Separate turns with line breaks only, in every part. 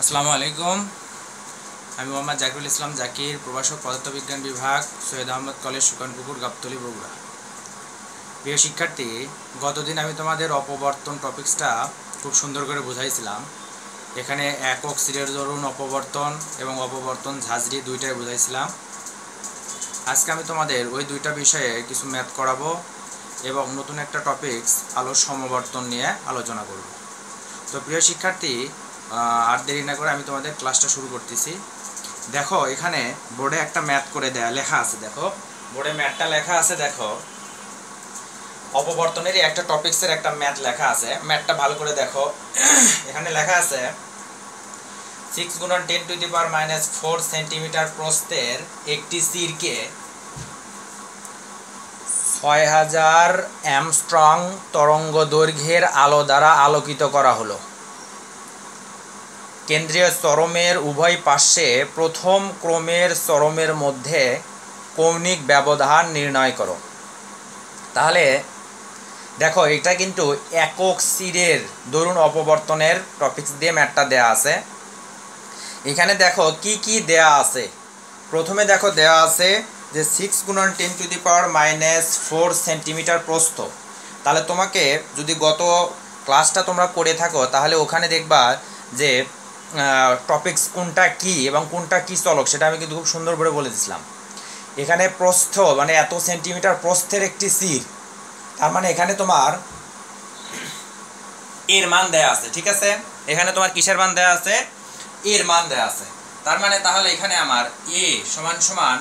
আসসালামু আলাইকুম। আমি মোহাম্মদ জাকিরুল ইসলাম জাকির, প্রভাষক পদার্থবিজ্ঞান বিভাগ, সৈয়দ আহমদ কলেজ, সুকানপুকুর, গাবতলী, বগুড়া। প্রিয় শিক্ষার্থী, গতদিন আমি তোমাদের অপবর্তন টপিক্সটা খুব সুন্দর করে বুঝাইছিলাম। এখানে একক সিরের দরুন অপবর্তন এবং অপবর্তন ঝাঁঝরি দুইটাই বুঝাইছিলাম। আজকে আমি তোমাদের ওই দুইটা বিষয়ে কিছু ম্যাথ করাবো এবং নতুন একটা টপিক্স আলোর সমবর্তন নিয়ে আলোচনা করব। তো প্রিয় শিক্ষার্থী, আর দেরি না করে আমি তোমাদের ক্লাসটা শুরু করতেছি। দেখো, এখানে বোর্ডে একটা ম্যাথ করে লেখা আছে। দেখো বোর্ডে ম্যাথটা লেখা আছে। দেখো, অপবর্তনেরই একটা টপিক্সের একটা ম্যাথ লেখা আছে। ম্যাথটা ভালো করে দেখো। এখানে লেখা আছে 6 × 10⁻⁻4 সেন্টিমিটার প্রস্থের একটি তীরকে 6000 অ্যামস্ট্রং তরঙ্গ দৈর্ঘ্যের আলো দ্বারা আলোকিত করা হলো। কেন্দ্রীয় চরমের উভয় পার্শ্বে প্রথম ক্রমের চরমের মধ্যে কৌণিক ব্যবধান নির্ণয় করো। তাহলে দেখো, এটা কিন্তু একক সিরের দরুন অপবর্তনের টপিক্স দিয়ে ম্যাথটা দেয়া আছে। এখানে দেখো কি কি দেয়া আছে। প্রথমে দেখো দেয়া আছে যে 6 × 10⁻⁻4 সেন্টিমিটার প্রস্থ। তাহলে তোমাকে যদি গত ক্লাসটা তোমরা করে থাকো তাহলে ওখানে দেখবা যে টপিক্স কোনটা কি এবং কোনটা কি চলক সেটা আমি কিন্তু খুব সুন্দর করে বলে দিয়েছিলাম। এখানে প্রস্থ মানে এত সেন্টিমিটার প্রস্থের একটি সির, তার মানে এখানে তোমার এর মান দেয়া আছে। ঠিক আছে, এখানে তোমার কিসের মান দেয়া আছে? এর মান দেয়া আছে। তার মানে তাহলে এখানে আমার এ সমান সমান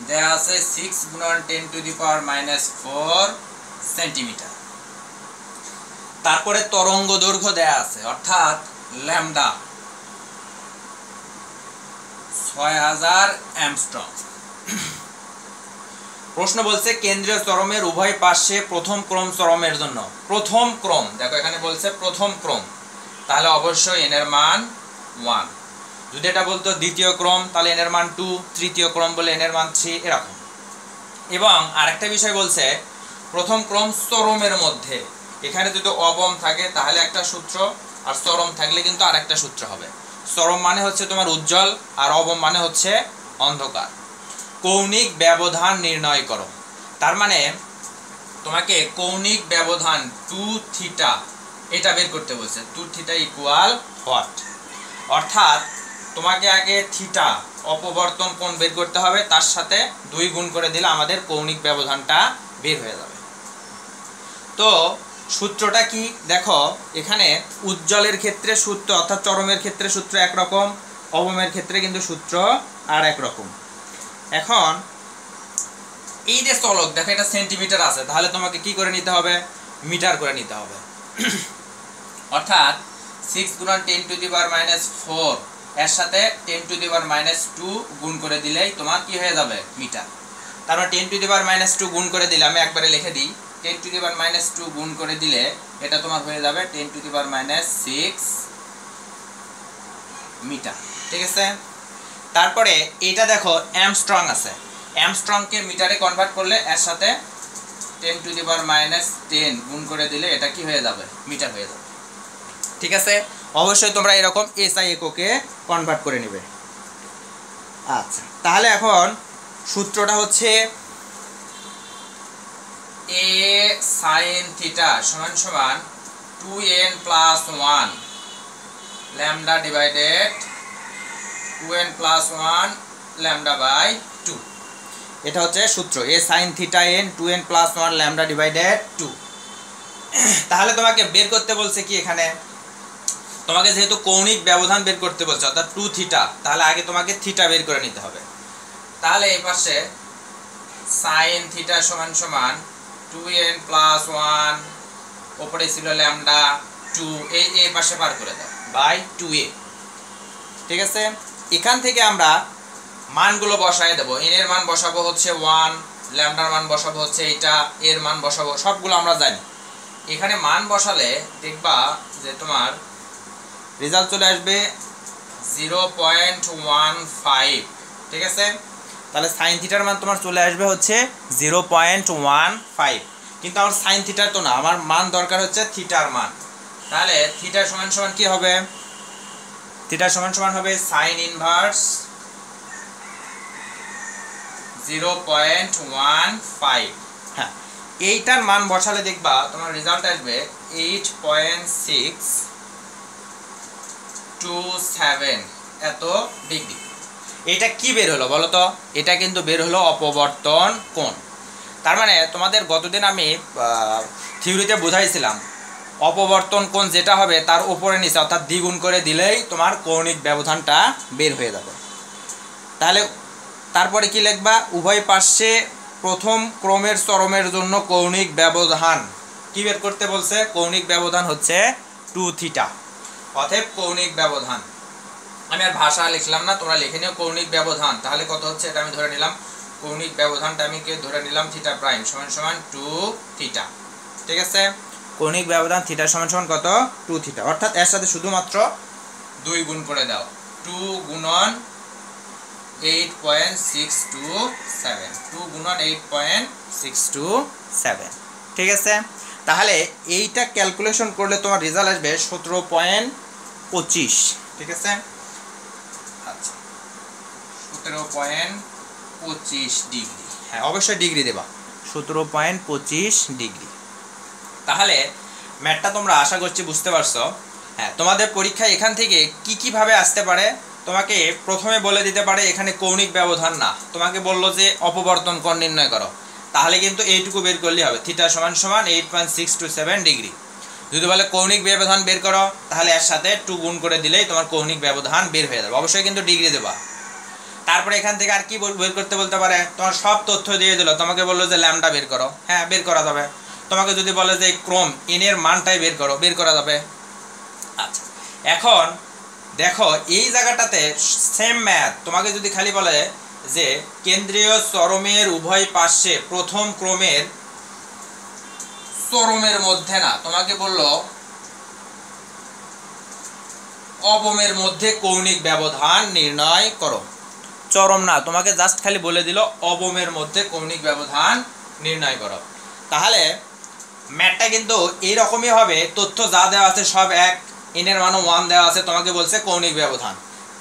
দেয়া আছে 6 × 10⁻⁻4 সেন্টিমিটার। তারপরে তরঙ্গ দৈর্ঘ্য দেয়া আছে, অর্থাৎ ল্যামডা 6000 অ্যামস্ট্রং। প্রশ্ন বলছে কেন্দ্রীয় চরমের উভয় পার্শ্বে প্রথম ক্রম চরমের জন্য। প্রথম ক্রম, দেখো এখানে বলছে প্রথম ক্রম, তাহলে অবশ্যই এন এর মান 1। যদি এটা বলতো দ্বিতীয় ক্রম তাহলে এন এর মান 2, তৃতীয় ক্রম বলে এন এর মান 3, এরকম। এবং আরেকটা বিষয় বলছে প্রথম ক্রম চরমের মধ্যে। এখানে যদি অবম থাকে তাহলে একটা সূত্র, আর চরম থাকলে কিন্তু আরেকটা সূত্র হবে। চরম মানে হচ্ছে তোমার উজ্জ্বল, আর অবম মানে হচ্ছে অন্ধকার। কৌণিক ব্যবধান নির্ণয় করো। তার মানে তোমাকে কৌণিক ব্যবধান 2θ এটা বের করতে বলছে। 2θ ইকুয়াল হোয়াট? অর্থাৎ তোমাকে আগে থিটা অপবর্তন কোণ বের করতে হবে, তার সাথে 2 গুণ করে দিলে আমাদের কৌণিক ব্যবধানটা বের হয়ে যাবে। তো সূত্রটা কি দেখো, এখানে উজ্জ্বলের ক্ষেত্রে সূত্র অর্থাৎ চরমের ক্ষেত্রে সূত্র একরকম, অবমের ক্ষেত্রে কিন্তু সূত্র আর একরকম। এখন এই যে চলক দেখো এটা সেন্টিমিটার আছে, তাহলে তোমাকে কি করে নিতে হবে? মিটার করে নিতে হবে। অর্থাৎ 6 × 10⁻⁻4 এর সাথে 10⁻⁻2 গুণ করে দিলেই তোমার কি হয়ে যাবে? মিটার। তারপর 10⁻⁻2 গুণ করে দিলে আমি একবারে লিখে দিই, 10⁻⁻2 গুণ করে দিলে এটা তোমার হয়ে যাবে 10⁻⁶ মিটার। ঠিক আছে, তারপরে এটা দেখো অ্যামস্ট্রং আছে, অ্যামস্ট্রংকে মিটারে কনভার্ট করলে এর সাথে 10⁻10 গুণ করে দিলে এটা কি হয়ে যাবে? মিটার হয়ে যাবে। ঠিক আছে, অবশ্যই তোমরা এরকম এসআই এককে কনভার্ট করে নেবে। আচ্ছা, তাহলে এখন সূত্রটা হচ্ছে a sin θ সমান সমান 2n + 1 lambda divided 2n + 1 lambda by 2। এটা হচ্ছে সূত্র a sin θ n 2n + 1 lambda divided 2। তাহলে তোমাকে বের করতে বলছে কি, এখানে তোমাকে যেহেতু কৌণিক ব্যবধান বের করতে বলছে অর্থাৎ 2θ, তাহলে আগে তোমাকে থিটা বের করে নিতে হবে। তাহলে এই পাশে sin θ সমান সমান 2n + 1, উপরে ছিল ল্যামডা 2, এই পাশে পার করে দাও বাই 2a। ঠিক আছে, এখান থেকে আমরা মানগুলো বসায় দেব। n এর মান বসাবো হচ্ছে 1, ল্যামডার মান বসাবো হচ্ছে এইটা, এর মান বসাবো, সবগুলো আমরা জানি। এখানে মান বসালে দেখবা যে তোমার রেজাল্ট চলে আসবে 0.15। ঠিক আছে, তাহলে সাইন থিটার মান তোমার চলে আসবে হচ্ছে 0.15। কিন্তু আমার সাইন থিটার তো না, আমার মান দরকার হচ্ছে থিটার মান। তাহলে থিটা সমান সমান কি হবে? থিটা সমান সমান হবে সাইন ইনভার্স 0.15। হ্যাঁ, এইটার মান বসালে দেখবা তোমার রেজাল্ট আসবে 8.627 এত ডিগ্রি। এটা কি বের হলো বলো তো? এটা কিন্তু বের হলো অপবর্তন কোণ। তার মানে তোমাদের গতদিন আমি থিওরিতে বুঝাইছিলাম অপবর্তন কোণ যেটা হবে তার উপরে নিচে অর্থাৎ দ্বিগুণ করে দিলেই তোমার কৌণিক ব্যবধানটা বের হয়ে যাবে। তাহলে তারপরে কি লিখবা? উভয় পার্শ্বে প্রথম ক্রমের চরমের জন্য কৌণিক ব্যবধান কি বের করতে বলছে? কৌণিক ব্যবধান হচ্ছে 2 থিটা। অতএব কৌণিক ব্যবধান, আমি আর ভাষা লিখলাম না, তোমরা লিখে নিও কৌণিক ব্যবধান। তাহলে কত হচ্ছে এটা আমি ধরে নিলাম, কৌণিক ব্যবধানটা আমি ধরে নিলাম থিটা প্রাইম সমান সমান 2 থিটা। ঠিক আছে, কৌণিক ব্যবধান থিটা সমান সমান কত? 2 থিটা। অর্থাৎ এর সাথে শুধুমাত্র 2 গুণ করে দাও, 2 গুণন 8.627, 2 গুণন 8.627। ঠিক আছে, তাহলে এইটা ক্যালকুলেশন করলে তোমার রেজাল্ট আসবে 17.25। ঠিক আছে, আচ্ছা 17.25 ডিগ্রি। হ্যাঁ, অবশ্যই ডিগ্রি দেবা, 17.25 ডিগ্রি। তাহলে ম্যাথটা তোমরা আশা করছি বুঝতে পারছো। হ্যাঁ, তোমাদের পরীক্ষায় এখান থেকে কি ভাবে আসতে পারে, তোমাকে প্রথমে বলে দিতে পারে এখানে কৌণিক ব্যবধান না, তোমাকে বললো যে অপবর্তন কোণ নির্ণয় করো, তাহলে কিন্তু এইটুকু বের করলেই হবে, থিটা সমান সমান 8.627 ডিগ্রি। যদি বলে কৌণিক ব্যবধান বের করো, তাহলে এর সাথে 2 গুণ করে দিলেই তোমার কৌণিক ব্যবধান বের হয়ে যাবে। অবশ্যই কিন্তু ডিগ্রি দেবা। তারপরে এখান থেকে আর কি বের করতে বলতে পারে, তোমার সব তথ্য দিয়ে দিল, তোমাকে বললো যে ল্যামডা বের করো, হ্যাঁ বের করা যাবে। তোমাকে যদি বলে যে ক্রম এন এর মানটাই বের করো, বের করা যাবে। আচ্ছা, এখন দেখো এই জায়গাটাতে সেম ম্যাথ, তোমাকে যদি খালি বলে যে কেন্দ্রীয় চরমের উভয় পার্শ্বে প্রথম ক্রমের চরমের মধ্যে না, তোমাকে বললো অবমের মধ্যে কৌণিক ব্যবধান নির্ণয় করো, চরম না, তোমাকে জাস্ট খালি বলে দিল অবমের মধ্যে কৌণিক ব্যবধান নির্ণয় করো, তাহলে ম্যাথটা কিন্তু এইরকমই হবে। তথ্য যা দেওয়া আছে সব এক, এন এর মানও 1 দেওয়া আছে, তোমাকে বলছে কৌণিক ব্যবধান,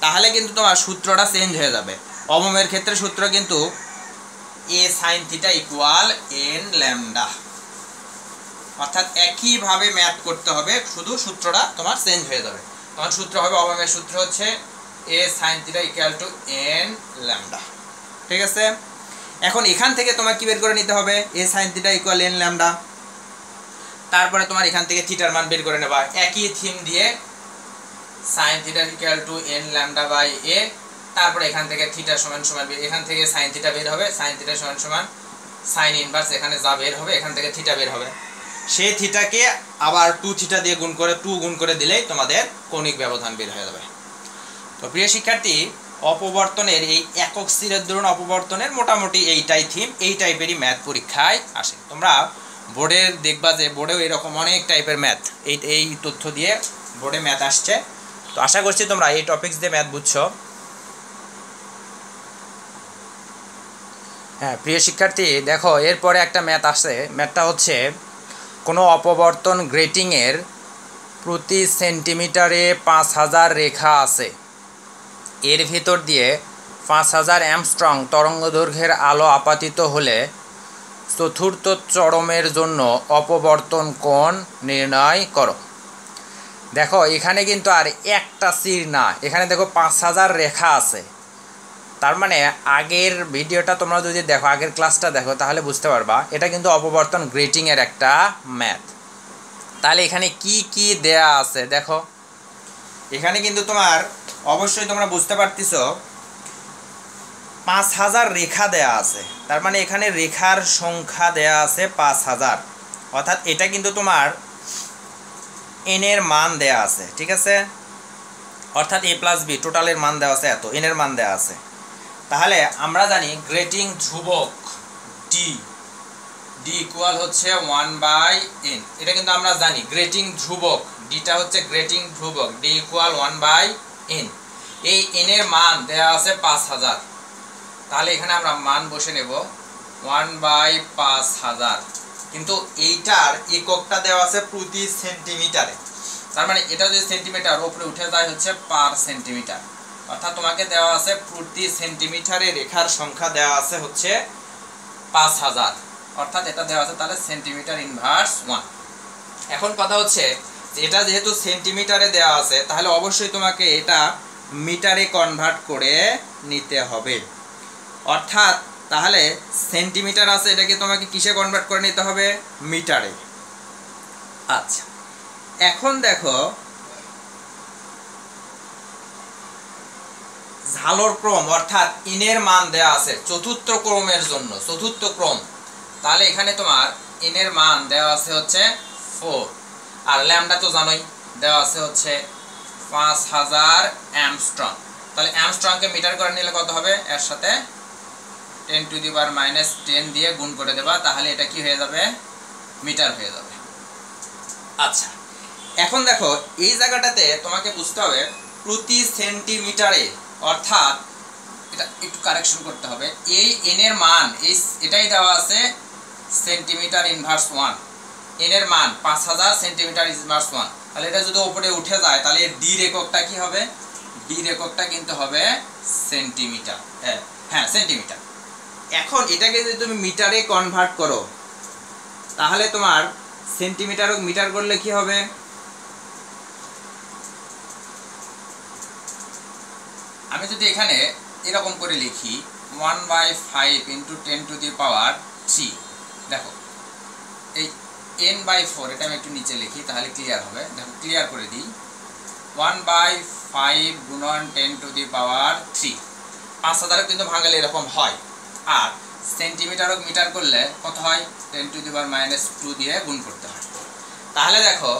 তাহলে কিন্তু তোমার সূত্রটা চেঞ্জ হয়ে যাবে। অবমের ক্ষেত্রে সূত্র কিন্তু a sine theta equal n lambda, অর্থাৎ একইভাবে ম্যাথ করতে হবে, শুধু সূত্রটা তোমার চেঞ্জ হয়ে যাবে। তোমার সূত্র হবে, অবমের সূত্র হচ্ছে a sine theta equal to n lambda. ঠিক আছে, এখন এখান থেকে তোমার কি বের করে নিতে হবে? A sine theta equal n lambda. তারপরে তোমার এখান থেকে থিটার মান বের করে নেবা, একই থিম দিয়ে sine theta equal to n lambda by a. তারপরে এখান থেকে থিটা সমান সমান, এখান থেকে সাইন থিটা বের হবে, সাইন থিটা সমান সমান সাইন ইনভার্স এখানে যা বের হবে এখান থেকে থিটা বের হবে, সেই থিটাকে আবার 2 থিটা দিয়ে গুণ করে 2 গুণ করে দিলেই তোমাদের কৌণিক ব্যবধান বের হয়ে যাবে। তো প্রিয় শিক্ষার্থী, অপবর্তনের এই একক স্থিরের দরুন অপবর্তনের মোটামুটি এইটাই থিম, এই টাইপেরই ম্যাথ পরীক্ষায় আসে। তোমরা বোর্ডের দেখবা যে বোর্ডেও এরকম অনেক টাইপের ম্যাথ এই তথ্য দিয়ে বোর্ডে ম্যাথ আসছে। তো আশা করছি তোমরা এই টপিকস দিয়ে ম্যাথ বুঝছো। হ্যাঁ প্রিয় শিক্ষার্থী, দেখো এরপরে একটা ম্যাথ আসে, ম্যাথটা হচ্ছে কোনো অপবর্তন গ্রেটিংয়ের প্রতি সেন্টিমিটারে 5000 রেখা আছে, এর ভিতর দিয়ে 5000 অ্যামস্ট্রং তরঙ্গদৈর্ঘ্যের আলো আপাতিত হলে চতুর্থ চরমের জন্য অপবর্তন কোণ নির্ণয় করো। দেখো এখানে কিন্তু আর একটা তীর না, এখানে দেখো 5000 রেখা আছে। তার মানে আগের ভিডিওটা তোমরা যদি দেখো, আগের ক্লাসটা দেখো, তাহলে বুঝতে পারবা এটা কিন্তু অপবর্তন গ্রেটিংয়ের একটা ম্যাথ। তাহলে এখানে কি কি দেয়া আছে দেখো, এখানে কিন্তু তোমার অবশ্যই তোমরা বুঝতে পারতেছো 5000 রেখা দেয়া আছে, তার মানে এখানে রেখার সংখ্যা দেয়া আছে 5000, অর্থাৎ এটা কিন্তু তোমার এন এর মান দেয়া আছে। ঠিক আছে, অর্থাৎ এ প্লাস বি টোটালের মান দেওয়া আছে এত, এন এর মান দেওয়া আছে। তাহলে আমরা জানি গ্রেটিং ধ্রুবক ডি ইকুয়াল হচ্ছে 1/n, এটা কিন্তু আমরা জানি গ্রেটিং ধ্রুবক, ডিটা হচ্ছে গ্রেটিং ধ্রুবক, ডি ইকুয়াল 1/n। এই এন এর মান দেওয়া আছে 5000, তাহলে এখানে আমরা মান বসে নেব 1/5000, কিন্তু এইটার এককটা দেওয়া আছে প্রতি সেন্টিমিটারে। তার মানে এটা যদি সেন্টিমিটার উপরে উঠে যায় হচ্ছে পার সেন্টিমিটার, অর্থাৎ তোমাকে দেওয়া আছে প্রতি সেন্টিমিটারে রেখার সংখ্যা দেওয়া আছে হচ্ছে 5000, অর্থাৎ এটা দেওয়া আছে তাহলে সেন্টিমিটার ইনভার্স 1। এখন কথা হচ্ছে যে এটা যেহেতু সেন্টিমিটারে দেওয়া আছে তাহলে অবশ্যই তোমাকে এটা মিটারে কনভার্ট করে নিতে হবে, অর্থাৎ তাহলে সেন্টিমিটার আছে এটাকে তোমাকে কিসে কনভার্ট করে নিতে হবে, মিটারে। আচ্ছা এখন দেখো ঝালর ক্রম অর্থাৎ ইনের মান দেয়া আছে চতুর্থ ক্রমের জন্য, চতুর্থ ক্রম, তাহলে এখানে তোমার ইনের মান দেওয়া আছে হচ্ছে 4, আর ল্যামডা তো জানোই দেওয়া আছে হচ্ছে 5000 অ্যামস্ট্রং। তাহলে অ্যামস্ট্রংকে মিটার করে নিলে কত হবে, এর সাথে 10⁻⁻10 দিয়ে গুণ করে দেবা, তাহলে এটা কি হয়ে যাবে, মিটার হয়ে যাবে। আচ্ছা এখন দেখো এই জায়গাটাতে তোমাকে বুঝতে হবে প্রতি সেন্টিমিটারে, অর্থাৎ এটা একটু কারেকশন করতে হবে, এই এন এর মান এটাই দেওয়া আছে সেন্টিমিটার ইনভার্স 1, এন এর মান 5000 সেন্টিমিটার ইনভার্স 1, তাহলে এটা যদি উপরে উঠে যায় তাহলে এর ডি এককটা কি হবে, ডি এককটা কিন্তু হবে সেন্টিমিটার, হ্যাঁ সেন্টিমিটার। এখন এটাকে যদি তুমি মিটারে কনভার্ট করো তাহলে তোমার সেন্টিমিটার মিটার করলে কি হবে, আমি যদি এখানে এরকম করে লিখি 1/5 × 10⁻³ দেখো এই n/4 এটা আমি একটু নিচে লিখি তাহলে ক্লিয়ার হবে, দেখো ক্লিয়ার করে দিই 1/5 × 10⁻³ 5000 কিন্তু ভাঙালে এরকম হয়, আর সেন্টিমিটার মিটার করলে কত হয় 10⁻² দিয়ে গুণ করতে হয়। তাহলে দেখো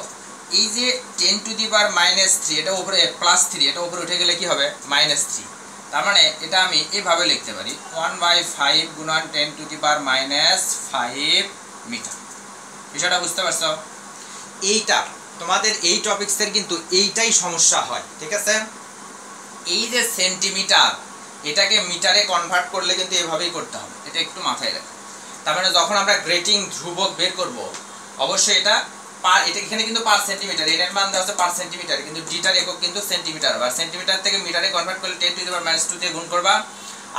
এই যে 10⁻³ এটা উপরে +3 এটা উপরে উঠে গেলে কি হবে -3, তার মানে এটা আমি এইভাবে লিখতে পারি 1/5 × 10⁻⁻5 মিটার। বিষয়টা বুঝতে পারছো? এইটা তোমাদের এই টপিক্সের কিন্তু এইটাই সমস্যা হয়, ঠিক আছে? এই যে সেন্টিমিটার এটাকে মিটারে কনভার্ট করলে কিন্তু এভাবেই করতে হবে, এটা একটু মাথায় রাখো। তার মানে যখন আমরা গ্রেটিং ধ্রুবক বের করব অবশ্যই এটা এখানে কিন্তু পার সেন্টিমিটার, এর মান দেওয়া আছে পার সেন্টিমিটার, কিন্তু ডিটার একক কিন্তু সেন্টিমিটার, আর সেন্টিমিটার থেকে মিটারে কনভার্ট করলে 10⁻² দিয়ে গুণ করবা,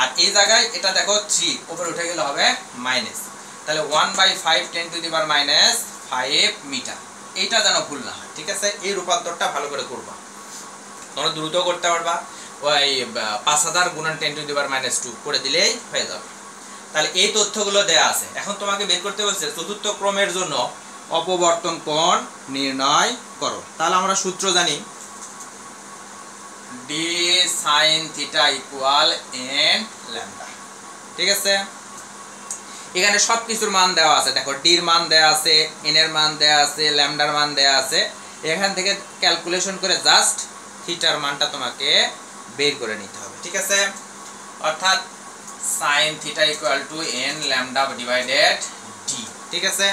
আর এই জায়গায় এটা দেখো 3 উপরে উঠে গেলে হবে মাইনাস, তাহলে 1/5 10⁻⁵ মিটার। এইটা যেন ভুল না হয়, ঠিক আছে? এই রূপান্তরটা ভালো করে করবা, তোমরা দ্রুত করতে পারবা, ওই 5000 × 10⁻² করে দিলেই হয়ে যাবে। তাহলে এই তথ্যগুলো দেয়া আছে। এখন তোমাকে বের করতে বলছে চতুর্থ ক্রমের জন্য অপবর্তন কোণ নির্ণয় করো। তাহলে আমরা সূত্র জানি d sin θ = n ল্যামডা, ঠিক আছে? এখানে সবকিছুর মান দেওয়া আছে, দেখো d এর মান দেওয়া আছে, n এর মান দেওয়া আছে, ল্যামডার মান দেওয়া আছে, এখান থেকে ক্যালকুলেশন করে জাস্ট থিটার মানটা তোমাকে বের করে নিতে হবে, ঠিক আছে? অর্থাৎ sin θ = n λ/d, ঠিক আছে?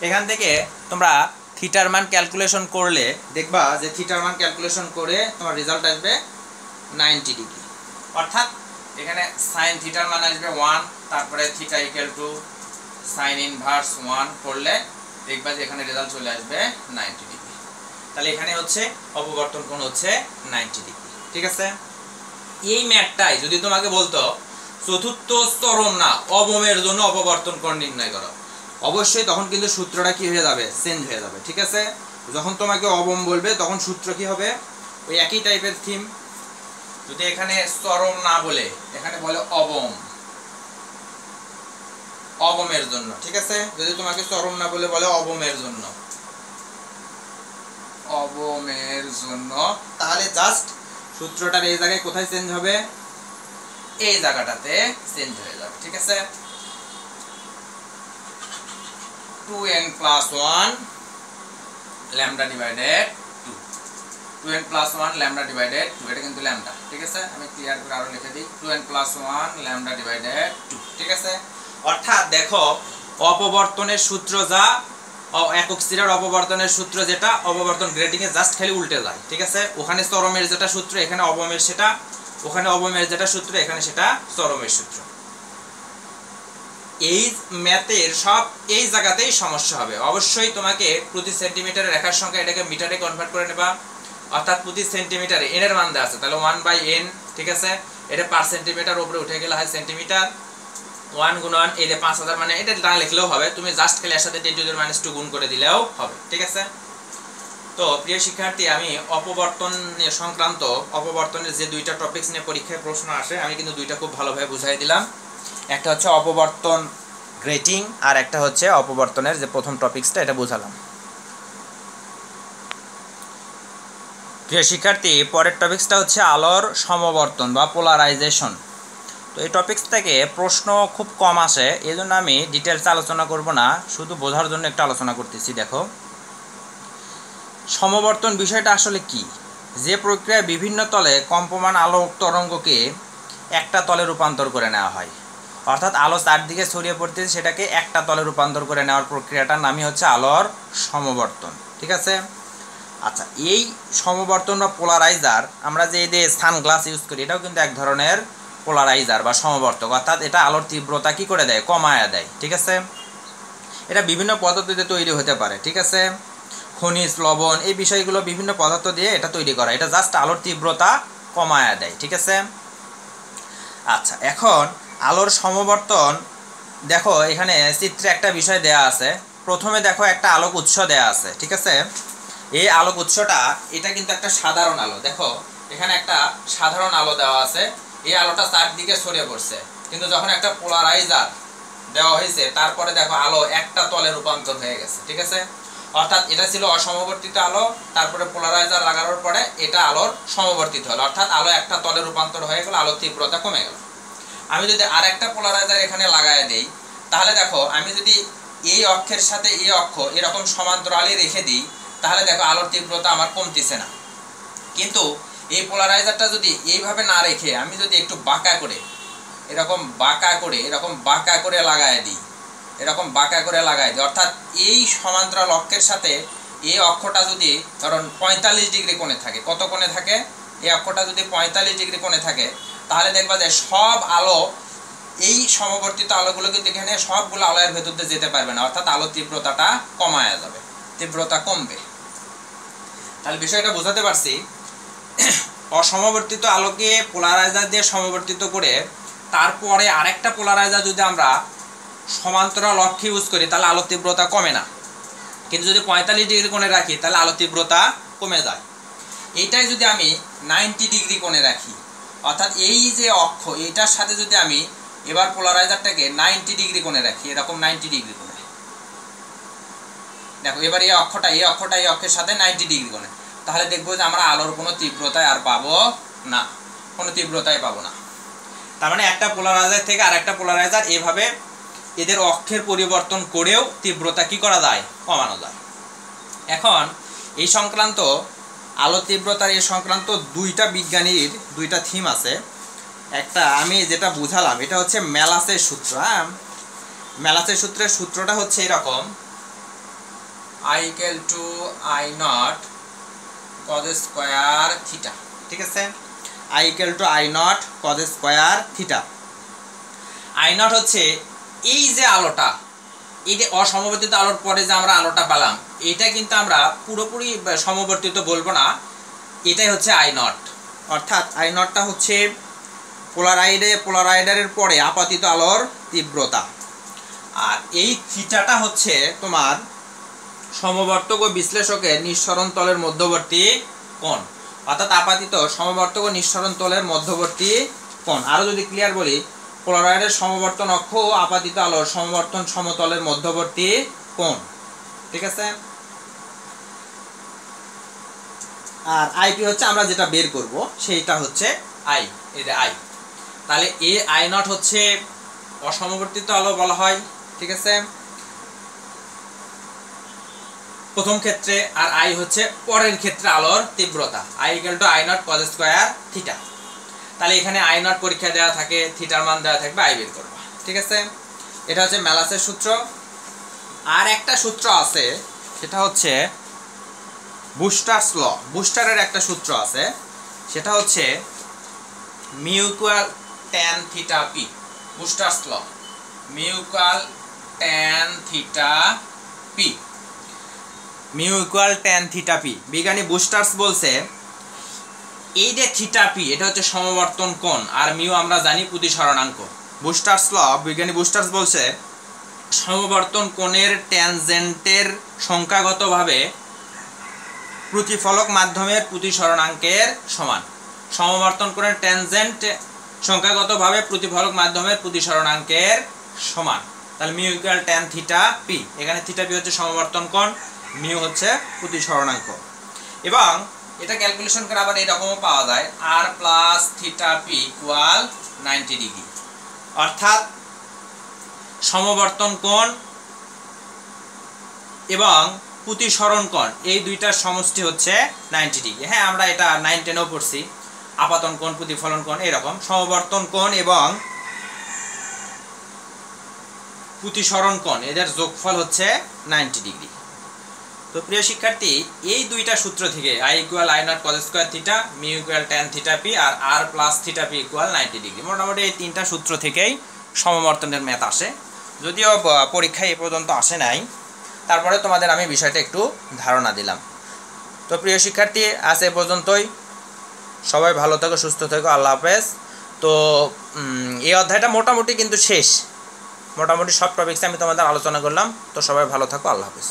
এখান থেকে তোমরা থিটার মান ক্যালকুলেশন করলে দেখবা যে থিটার মান ক্যালকুলেশন করে তোমার রেজাল্ট আসবে 90 ডিগ্রি, অর্থাৎ এখানে sin থিটার মান আসবে 1, তারপরে θ = sin ইনভার্স 1 করলে দেখবা যে এখানে রেজাল্ট চলে আসবে 90 ডিগ্রি। তাহলে এখানে হচ্ছে অপবর্তন কোণ হচ্ছে 90 ডিগ্রি, ঠিক আছে? এই ম্যাথটাই যদি তোমাকে বলতো চতুর্থ চরম না অবমের জন্য অপবর্তন কোণ নির্ণয় করো, অবশ্যই তখন কিন্তু সূত্রটা কি হয়ে যাবে, চেঞ্জ হয়ে যাবে, ঠিক আছে? যখন তোমাকে অবম বলবে তখন সূত্র কি হবে, ওই একই টাইপের থিম। যদি এখানে চরম না বলে এখানে বলে অবম, অবমের জন্য, ঠিক আছে? যদি তোমাকে চরম না বলে বলে অবমের জন্য, অবমের জন্য, তাহলে জাস্ট সূত্রটার এই জায়গায় কোথায় চেঞ্জ হবে, এই জায়গাটাতে চেঞ্জ হয়ে যাবে, ঠিক আছে? 2n+1 λ/2, 2n+1 λ/2, এটা কিন্তু ল্যামডা, ঠিক আছে? আমি ক্লিয়ার করে আরো লিখে দিই 2n+1 λ/2, ঠিক আছে? অর্থাৎ দেখো অপবর্তনের সূত্র যা, একক স্থিরের অপবর্তনের সূত্র যেটা, অপবর্তন গ্রেটিং এ জাস্ট খালি উল্টে যায়, ঠিক আছে? ওখানে চরমের যেটা সূত্র এখানে অবমের সেটা, ওখানে অবমের যেটা সূত্র এখানে সেটা চরমের সূত্র। এই ম্যাথের সব এই জায়গাতেই সমস্যা হবে। অবশ্যই তোমাকে প্রতি সেন্টিমিটারের রেখার সংখ্যা এটাকে মিটারে কনভার্ট করে নেবা, অর্থাৎ প্রতি সেন্টিমিটারে এন এর মান দেওয়া আছে, তাহলে 1/n, ঠিক আছে। এটা পার সেন্টিমিটার উপরে উঠে গেলে হয় সেন্টিমিটার। 1 গুণ 1 এই যে 5000, মানে এটা না লিখলেও হবে, তুমি জাস্ট খালি এর সাথে 10⁻² গুণ করে দিলেও হবে, ঠিক আছে। তো প্রিয় শিক্ষার্থী, আমি অপবর্তন সংক্রান্ত অপবর্তনের যে দুইটা টপিকস নিয়ে পরীক্ষায় প্রশ্ন আসে, আমি কিন্তু দুইটা খুব ভালোভাবে বুঝাই দিলাম। একটা হচ্ছে অপবর্তন গ্রেটিং, আর একটা হচ্ছে অপবর্তনের যে প্রথম টপিকসটা, এটা বুঝালাম। প্রিয় শিক্ষার্থী, পরের টপিকসটা হচ্ছে আলোর সমবর্তন বা পোলারাইজেশন। তো এই টপিকস থেকে প্রশ্ন খুব কম আসে, এই জন্য আমি ডিটেলসে আলোচনা করব না, শুধু বোঝার জন্য একটু আলোচনা করতেছি। দেখো, সমবর্তন বিষয়টা আসলে কি? যে প্রক্রিয়ায় বিভিন্ন তলে কম্পমান আলোক তরঙ্গকে একটা তলে রূপান্তর করে নেওয়া হয়, অর্থাৎ আলো চারদিকে ছড়িয়ে পড়তেছে, সেটাকে একটা তলে রূপান্তর করে নেওয়ার প্রক্রিয়াটার নামই হচ্ছে আলোর সমবর্তন, ঠিক আছে। আচ্ছা, এই সমবর্তন বা পোলারাইজার, আমরা যে সানগ্লাস ইউজ করি, এটাও কিন্তু এক ধরনের পোলারাইজার বা সমবর্তক, অর্থাৎ এটা আলোর তীব্রতা কি করে দেয়? কমায়া দেয়, ঠিক আছে। এটা বিভিন্ন পদ্ধতিতে তৈরি হতে পারে, ঠিক আছে। খনিজ, লবণ, এই বিষয়গুলো বিভিন্ন পদার্থ দিয়ে এটা তৈরি করা, এটা জাস্ট আলোর তীব্রতা কমায়া দেয়, ঠিক আছে। আচ্ছা, এখন আলোর সমবর্তন, দেখো এখানে চিত্রে একটা বিষয় দেয়া আছে। প্রথমে দেখো একটা আলোক উৎস দেয়া আছে, ঠিক আছে। এই আলোক উৎসটা, এটা কিন্তু একটা সাধারণ আলো। দেখো এখানে একটা সাধারণ আলো দেওয়া আছে, এই আলোটা চারদিকে ছড়িয়ে পড়ছে, কিন্তু যখন একটা পোলারাইজার দেওয়া হয়েছে, তারপরে দেখো আলো একটা তলে রূপান্তর হয়ে গেছে, ঠিক আছে। অর্থাৎ এটা ছিল অসমবর্তিত আলো, তারপরে পোলারাইজার লাগানোর পরে এটা আলোর সমবর্তিত হলো, অর্থাৎ আলো একটা তলে রূপান্তর হয়ে গেল, আলোর তীব্রতা কমে গেল। আমি যদি আর একটা পোলারাইজার এখানে লাগায় দেই, তাহলে দেখো আমি যদি এই অক্ষের সাথে এই অক্ষ এরকম সমান্তরালে রেখে দিই, তাহলে দেখো আলোর তীব্রতা আমার কমতেছে না। কিন্তু এই পোলারাইজারটা যদি এইভাবে না রেখে আমি যদি একটু বাঁকা করে এরকম বাঁকা করে লাগায় দিই, অর্থাৎ এই সমান্তরাল অক্ষের সাথে এই অক্ষটা যদি ধরুন 45 ডিগ্রি কোণে থাকে, কত কোণে থাকে? এই অক্ষটা যদি 45 ডিগ্রি কোণে থাকে, তাহলে দেখবা যে সব আলো, এই সমবর্তিত আলোগুলো কিন্তু এখানে সবগুলো আলোর ভেতর দিয়ে যেতে পারবে না, অর্থাৎ আলোর তীব্রতাটা কমায়া যাবে, তীব্রতা কমবে। তাহলে বিষয়টা বোঝাতে পারছি। অসমবর্তিত আলোকে পোলারাইজার দিয়ে সমবর্তিত করে তারপরে আরেকটা পোলারাইজার যদি আমরা সমান্তরাল অক্ষে ইউজ করি, তাহলে আলোর তীব্রতা কমে না। কিন্তু যদি 45 ডিগ্রি কোণে রাখি, তাহলে আলোর তীব্রতা কমে যায়। এইটাই যদি আমি 90 ডিগ্রি কোণে রাখি, অর্থাৎ এই যে অক্ষ, এইটার সাথে যদি আমি এবার পোলারাইজারটাকে 90 ডিগ্রি কোণে রাখি, এরকম 90 ডিগ্রি কোণে, দেখো এবার এই অক্ষটা এই অক্ষের সাথে 90 ডিগ্রি কোণে, তাহলে দেখবো যে আমরা আলোর কোনো তীব্রতায় আর পাবো না, কোনো তীব্রতায় পাবো না। তার মানে একটা পোলারাইজার থেকে আর একটা পোলারাইজার এভাবে এদের অক্ষের পরিবর্তন করেও তীব্রতা কি করা যায়? কমানো যায়। এখন এই সংক্রান্ত আলো তীব্রতার এই সংক্রান্ত দুইটা বিজ্ঞানীর দুইটা থিম আছে। একটা আমি যেটা বুঝালাম, এটা হচ্ছে ম্যালাসের সূত্র। হ্যাঁ, ম্যালাসের সূত্রের সূত্রটা হচ্ছে এরকম, I = I0 cos square theta, ঠিক আছে। I = I0 cos square theta. I0 হচ্ছে এই যে আলোটা, এই যে অসমবর্তিত আলোর পরে যে আমরা আলোটা পেলাম, এটা কিন্তু আমরা পুরোপুরি সমবর্তিত বলবো না, এটাই হচ্ছে I0। অর্থাৎ I0টা হচ্ছে পোলারাইডারের পরে আপতিত আলোর তীব্রতা, আর এই থিটাটা হচ্ছে তোমার সমবর্তক ও বিশ্লেষকের নিঃসরণ তলের মধ্যবর্তী কোণ, অর্থাৎ আপাতিত সমবর্তক ও নিঃসরণ তলের মধ্যবর্তী কোণ। আরো যদি ক্লিয়ার বলি, পোলারাইডের সমবর্তন অক্ষ ও আপাতিত আলোর সমবর্তন সমতলের মধ্যবর্তী কোণ, ঠিক আছে। আর আইপি হচ্ছে আমরা যেটা বের করব সেইটা হচ্ছে আই, এই যে আই। তাহলে এ I0 হচ্ছে অসমবর্তিত আলো বলা হয়, ঠিক আছে, প্রথম ক্ষেত্রে, আর আই হচ্ছে পরের ক্ষেত্রে আলোর তীব্রতা। I = I0 cos square theta. তাহলে এখানে I0 পরীক্ষা দেওয়া থাকে, থিটার মান দেওয়া থাকবে, আই বের করব, ঠিক আছে। এটা হচ্ছে ম্যালাসের সূত্র। আর একটা সূত্র আছে, সেটা হচ্ছে বুস্টারস ল। বুস্টারের একটা সূত্র আছে, সেটা হচ্ছে μ = tan θ p, Brewster's law. Mu equal tan theta p, mu equal tan theta p. বিজ্ঞানী বুস্টার্স বলছে এই যে থিটা পি এটা হচ্ছে সমবর্তন কোণ, আর মিউ আমরা জানি প্রতিসরণাঙ্ক। বুস্টার্স ল, বিজ্ঞানী বুস্টার্স বলছে সমবর্তন কোণের ট্যানজেন্টের সংখ্যাগতভাবে প্রতিফলক মাধ্যমের প্রতিসরণাঙ্কের সমান। সমবর্তন কোণের ট্যানজেন্ট সংখ্যাগতভাবে প্রতিফলক মাধ্যমের প্রতিসরণাঙ্কের সমান। তাহলে mu equal tan theta P, এখানে থিটা পি হচ্ছে সমবর্তন কোণ, মিউ হচ্ছে প্রতিসরণাঙ্ক। এবং এটা ক্যালকুলেশন করে আবার এরকমও পাওয়া যায় আর plus theta P equal 90 degree, অর্থাৎ সমবর্তন কোণ এবং প্রতিসরণ কোণ এই দুইটার সমষ্টি হচ্ছে 90 ডিগ্রি। হ্যাঁ, আমরা এটা 9 10এও পড়ছি, আপাতন কোণ প্রতিফলন কোণ এরকম। সমবর্তন কোণ এবং প্রতিসরণ কোণ এদের যোগফল হচ্ছে 90 ডিগ্রি। তো প্রিয় শিক্ষার্থী, এই দুইটা সূত্র থেকে I equal I naught cos square theta, mu equal tan theta P R R plus theta P equal 90 degree, মোটামুটি এই তিনটা সূত্র থেকেই সমবর্তনের ম্যাথ আসে। যদিও পরীক্ষায় এ পর্যন্ত আসে নাই, তারপরে তোমাদের আমি বিষয়টা একটু ধারণা দিলাম। তো প্রিয় শিক্ষার্থী, আজ এ পর্যন্তই। সবাই ভালো থেকো, সুস্থ থেকো, আল্লাহ হাফেজ। তো এই অধ্যায়টা মোটামুটি কিন্তু শেষ, মোটামুটি সব টপিকস আমি তোমাদের আলোচনা করলাম। তো সবাই ভালো থাকো, আল্লাহ হাফেজ।